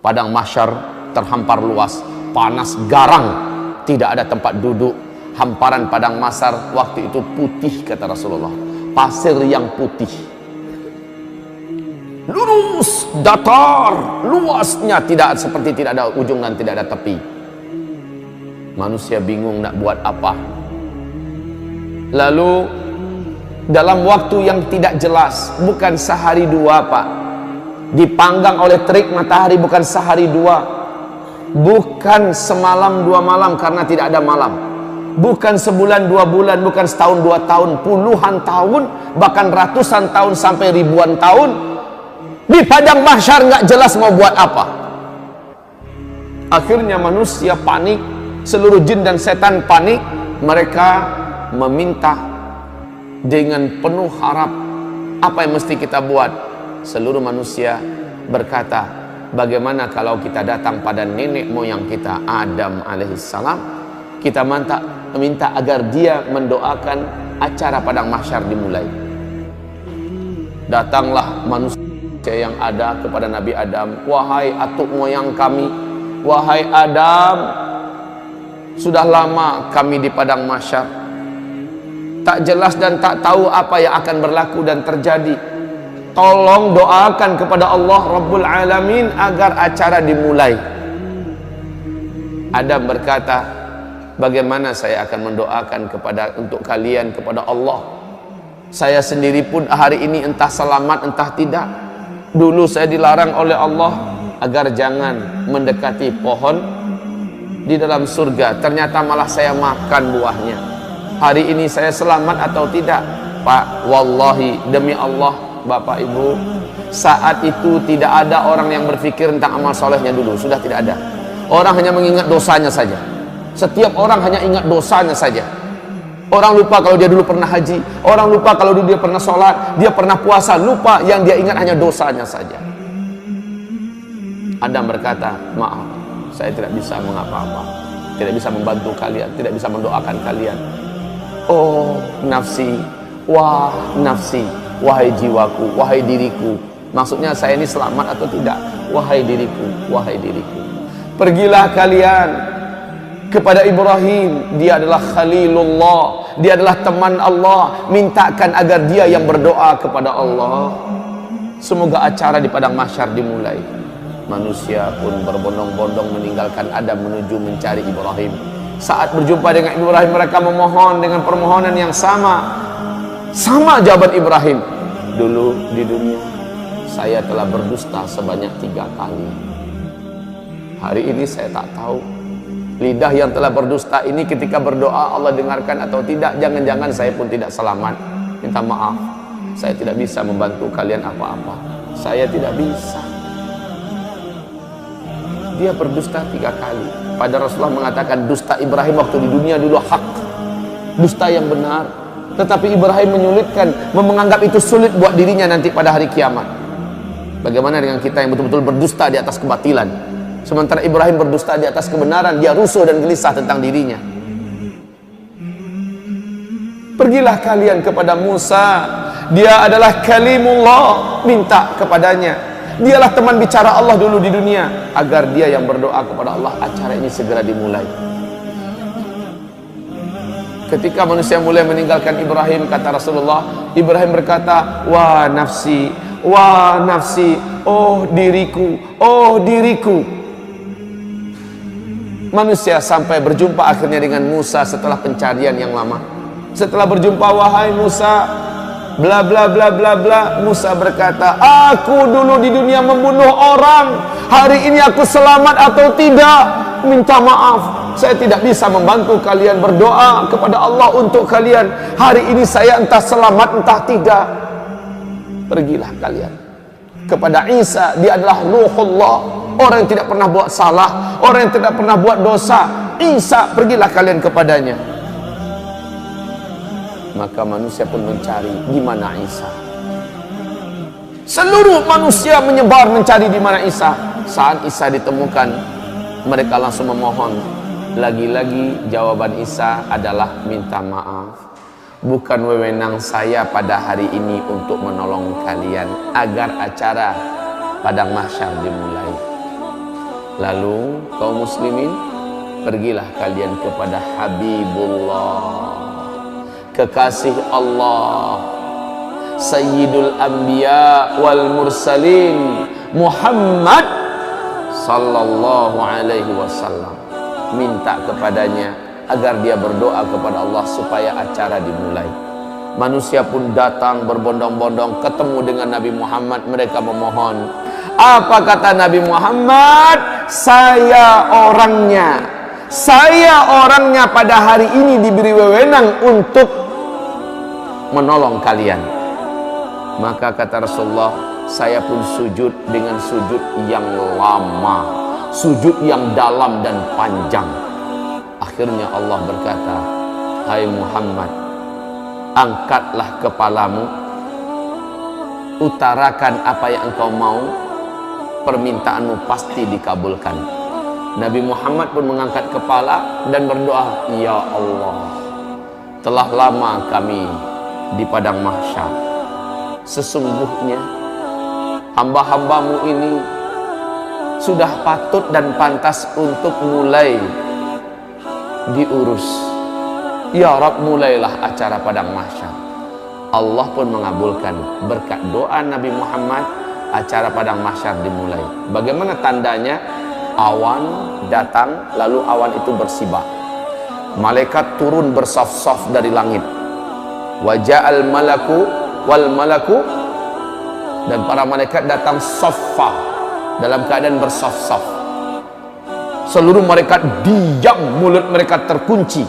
Padang mahsyar terhampar luas, panas garang, tidak ada tempat duduk. Hamparan padang mahsyar waktu itu putih, kata Rasulullah, pasir yang putih, lurus, datar, luasnya tidak seperti tidak ada ujung dan tidak ada tepi. Manusia bingung nak buat apa. Lalu dalam waktu yang tidak jelas, bukan sehari dua Pak, dipanggang oleh terik matahari, bukan sehari dua, bukan semalam dua malam karena tidak ada malam, bukan sebulan dua bulan, bukan setahun dua tahun, puluhan tahun, bahkan ratusan tahun sampai ribuan tahun di padang mahsyar, nggak jelas mau buat apa. Akhirnya manusia panik, seluruh jin dan setan panik. Mereka meminta dengan penuh harap, apa yang mesti kita buat? Seluruh manusia berkata, bagaimana kalau kita datang pada nenek moyang kita Adam alaihissalam, kita minta agar dia mendoakan acara padang mahsyar dimulai. Datanglah manusia yang ada kepada Nabi Adam, wahai atuk moyang kami, wahai Adam, sudah lama kami di padang mahsyar, tak jelas dan tak tahu apa yang akan berlaku dan terjadi. Tolong doakan kepada Allah Rabbul Alamin agar acara dimulai. Adam berkata, bagaimana saya akan mendoakan untuk kalian kepada Allah? Saya sendiri pun hari ini entah selamat entah tidak. Dulu saya dilarang oleh Allah agar jangan mendekati pohon di dalam surga, ternyata malah saya makan buahnya. Hari ini saya selamat atau tidak? Pak, wallahi, demi Allah, Bapak Ibu, saat itu tidak ada orang yang berpikir tentang amal solehnya dulu, sudah tidak ada. Orang hanya mengingat dosanya saja. Setiap orang hanya ingat dosanya saja. Orang lupa kalau dia dulu pernah haji, orang lupa kalau dulu dia pernah sholat, dia pernah puasa, lupa, yang dia ingat hanya dosanya saja. Adam berkata, maaf, saya tidak bisa mengapa-apa, tidak bisa membantu kalian, tidak bisa mendoakan kalian. Oh nafsi, wah nafsi, wahai jiwaku, wahai diriku. Maksudnya saya ini selamat atau tidak? Wahai diriku, wahai diriku. Pergilah kalian kepada Ibrahim, dia adalah Khalilullah, dia adalah teman Allah, mintakan agar dia yang berdoa kepada Allah. Semoga acara di padang mahsyar dimulai. Manusia pun berbondong-bondong meninggalkan Adam menuju mencari Ibrahim. Saat berjumpa dengan Ibrahim, mereka memohon dengan permohonan yang sama jawaban Ibrahim. Dulu di dunia saya telah berdusta sebanyak 3 kali. Hari ini saya tak tahu lidah yang telah berdusta ini ketika berdoa Allah dengarkan atau tidak. Jangan-jangan saya pun tidak selamat. Minta maaf, saya tidak bisa membantu kalian apa-apa. Saya tidak bisa. Dia berdusta 3 kali. Pada Rasulullah mengatakan dusta Ibrahim waktu di dunia dulu hak, dusta yang benar. Tetapi Ibrahim menyulitkan, menganggap itu sulit buat dirinya nanti pada hari kiamat. Bagaimana dengan kita yang betul-betul berdusta di atas kebatilan? Sementara Ibrahim berdusta di atas kebenaran, dia rusuh dan gelisah tentang dirinya. Pergilah kalian kepada Musa, dia adalah kalimullah, minta kepadanya. Dialah teman bicara Allah dulu di dunia, agar dia yang berdoa kepada Allah acara ini segera dimulai. Ketika manusia mulai meninggalkan Ibrahim, kata Rasulullah, Ibrahim berkata, wah nafsi, oh diriku, oh diriku. Manusia sampai berjumpa akhirnya dengan Musa setelah pencarian yang lama. Setelah berjumpa, wahai Musa, bla bla bla bla bla. Musa berkata, aku dulu di dunia membunuh orang, hari ini aku selamat atau tidak? Minta maaf, saya tidak bisa membantu kalian, berdoa kepada Allah untuk kalian. Hari ini saya entah selamat entah tidak. Pergilah kalian kepada Isa, dia adalah Ruhullah, orang yang tidak pernah buat salah, orang yang tidak pernah buat dosa. Isa, pergilah kalian kepadanya. Maka manusia pun mencari di mana Isa. Seluruh manusia menyebar mencari di mana Isa. Saat Isa ditemukan, mereka langsung memohon. Lagi-lagi jawaban Isa adalah minta maaf. Bukan wewenang saya pada hari ini untuk menolong kalian agar acara padang mahsyar dimulai. Lalu kaum muslimin, pergilah kalian kepada Habibullah, kekasih Allah, Sayyidul Anbiya wal Mursalin, Muhammad sallallahu alaihi wasallam. Minta kepadanya agar dia berdoa kepada Allah supaya acara dimulai. Manusia pun datang berbondong-bondong ketemu dengan Nabi Muhammad. Mereka memohon. Apa kata Nabi Muhammad? Saya orangnya pada hari ini diberi wewenang untuk menolong kalian. Maka kata Rasulullah, saya pun sujud dengan sujud yang lama, sujud yang dalam dan panjang. Akhirnya Allah berkata, hai Muhammad, angkatlah kepalamu, utarakan apa yang engkau mau, permintaanmu pasti dikabulkan. Nabi Muhammad pun mengangkat kepala dan berdoa, ya Allah, telah lama kami di padang mahsyar. Sesungguhnya hamba-hambamu ini sudah patut dan pantas untuk mulai diurus. Ya Rabb, mulailah acara padang mahsyar. Allah pun mengabulkan berkat doa Nabi Muhammad. Acara padang mahsyar dimulai. Bagaimana tandanya? Awan datang, lalu awan itu bersibak. Malaikat turun bersaf-saf dari langit. Waja'al malaku wal malaku, dan para malaikat datang saffa, dalam keadaan bersaf-saf. Seluruh malaikat diam, mulut mereka terkunci,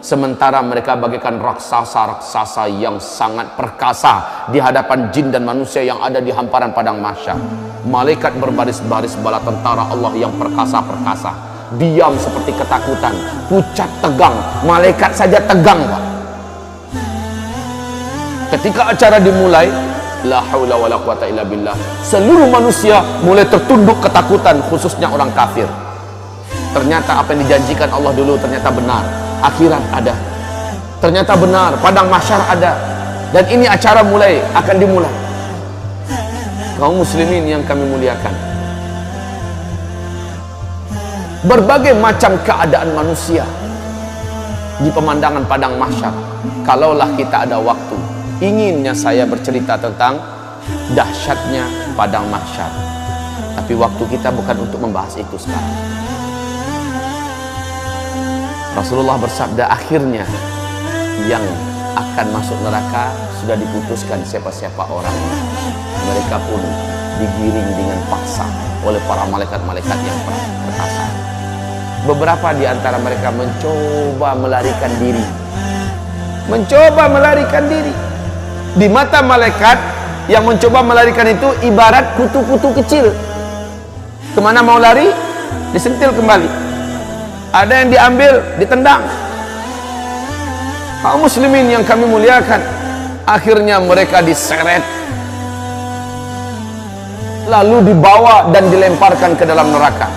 sementara mereka bagaikan raksasa-raksasa yang sangat perkasa di hadapan jin dan manusia yang ada di hamparan padang mahsyar. Malaikat berbaris-baris bala tentara Allah yang perkasa-perkasa, diam seperti ketakutan, pucat tegang. Malaikat saja tegang, Pak. Ketika acara dimulai, la haula wala quwata illa billah, seluruh manusia mulai tertunduk ketakutan, khususnya orang kafir. Ternyata apa yang dijanjikan Allah dulu ternyata benar. Akhirat ada, ternyata benar, padang mahsyar ada, dan ini acara akan dimulai. Kaum muslimin yang kami muliakan, berbagai macam keadaan manusia di pemandangan padang mahsyar. Kalaulah kita ada waktu, inginnya saya bercerita tentang dahsyatnya padang mahsyar, tapi waktu kita bukan untuk membahas itu sekarang. Rasulullah bersabda, akhirnya yang akan masuk neraka sudah diputuskan siapa-siapa orangnya. Mereka pun digiring dengan paksa oleh para malaikat-malaikat yang perkasa. Beberapa di antara mereka mencoba melarikan diri. Di mata malaikat yang mencoba melarikan itu ibarat kutu-kutu kecil. Kemana mau lari, disentil kembali. Ada yang diambil, ditendang. Kaum muslimin yang kami muliakan, akhirnya mereka diseret, lalu dibawa dan dilemparkan ke dalam neraka.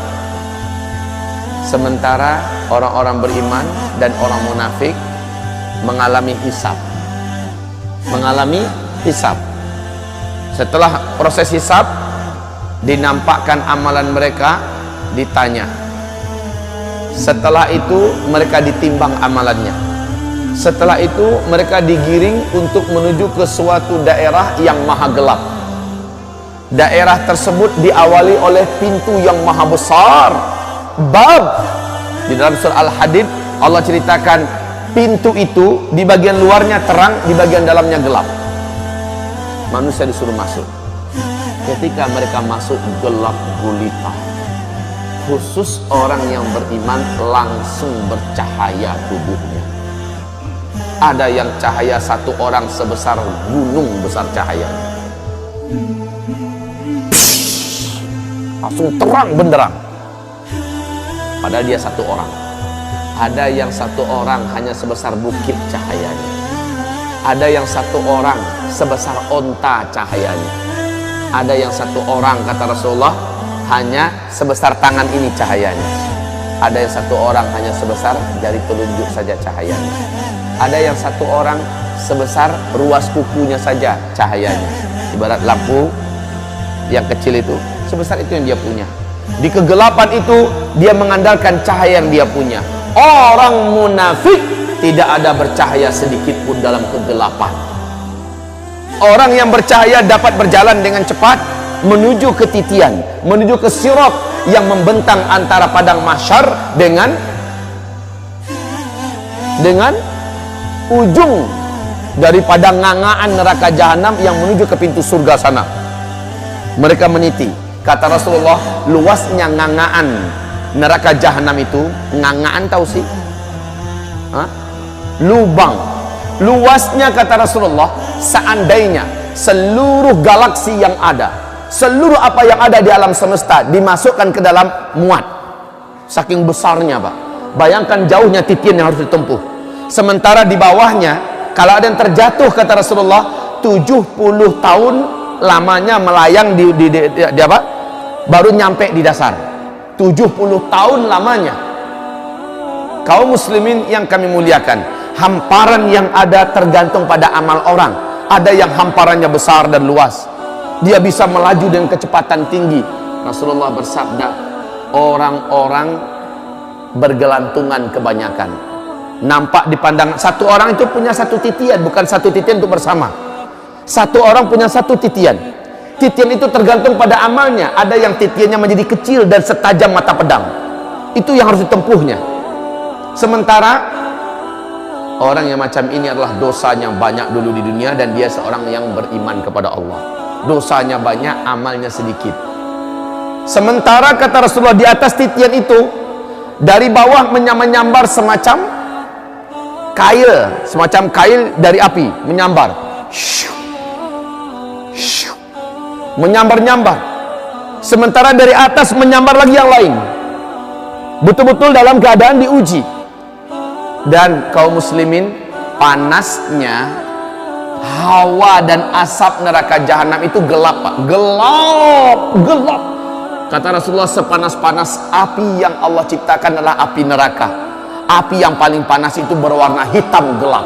Sementara orang-orang beriman dan orang munafik mengalami hisab. Setelah proses hisab, dinampakkan amalan mereka, ditanya. Setelah itu mereka ditimbang amalannya. Setelah itu mereka digiring untuk menuju ke suatu daerah yang maha gelap. Daerah tersebut diawali oleh pintu yang maha besar, bab. Di dalam surah Al-Hadid Allah ceritakan pintu itu di bagian luarnya terang, di bagian dalamnya gelap. Manusia disuruh masuk. Ketika mereka masuk, gelap gulita. Khusus orang yang beriman langsung bercahaya tubuhnya. Ada yang cahaya satu orang sebesar gunung besar cahayanya. Langsung terang benderang. Padahal dia satu orang. Ada yang satu orang hanya sebesar bukit cahayanya. Ada yang satu orang sebesar onta cahayanya. Ada yang satu orang, kata Rasulullah, hanya sebesar tangan ini cahayanya. Ada yang satu orang hanya sebesar jari telunjuk saja cahayanya. Ada yang satu orang sebesar ruas kukunya saja cahayanya. Ibarat lampu yang kecil itu, sebesar itu yang dia punya. Di kegelapan itu dia mengandalkan cahaya yang dia punya. Orang munafik tidak ada bercahaya sedikit pun dalam kegelapan. Orang yang bercahaya dapat berjalan dengan cepat menuju ke titian, menuju ke sirat yang membentang antara padang mahsyar dengan ujung daripada ngangaan neraka jahanam yang menuju ke pintu surga sana. Mereka meniti. Kata Rasulullah, luasnya ngangaan neraka jahanam itu, ngangaan tahu sih? Hah? Lubang. Luasnya kata Rasulullah, seandainya seluruh galaksi yang ada, seluruh apa yang ada di alam semesta dimasukkan ke dalam muat, saking besarnya Pak. Bayangkan jauhnya titian yang harus ditempuh. Sementara di bawahnya, kalau ada yang terjatuh kata Rasulullah, 70 tahun lamanya melayang di apa? Baru nyampe di dasar. 70 tahun lamanya. Kaum muslimin yang kami muliakan, hamparan yang ada tergantung pada amal orang. Ada yang hamparannya besar dan luas, dia bisa melaju dengan kecepatan tinggi. Rasulullah bersabda, orang-orang bergelantungan kebanyakan. Nampak di pandangan, satu orang itu punya satu titian, bukan satu titian untuk bersama. Satu orang punya satu titian. Titian itu tergantung pada amalnya. Ada yang titiannya menjadi kecil dan setajam mata pedang. Itu yang harus ditempuhnya. Sementara orang yang macam ini adalah dosanya banyak dulu di dunia dan dia seorang yang beriman kepada Allah. Dosanya banyak, amalnya sedikit. Sementara kata Rasulullah, di atas titian itu dari bawah menyambar semacam kail dari api, menyambar. Menyambar-nyambar. Sementara dari atas menyambar lagi yang lain. Betul-betul dalam keadaan diuji. Dan kaum muslimin, panasnya hawa dan asap neraka jahanam itu gelap Pak. Gelap. Kata Rasulullah, sepanas-panas api yang Allah ciptakan adalah api neraka. Api yang paling panas itu berwarna hitam gelap.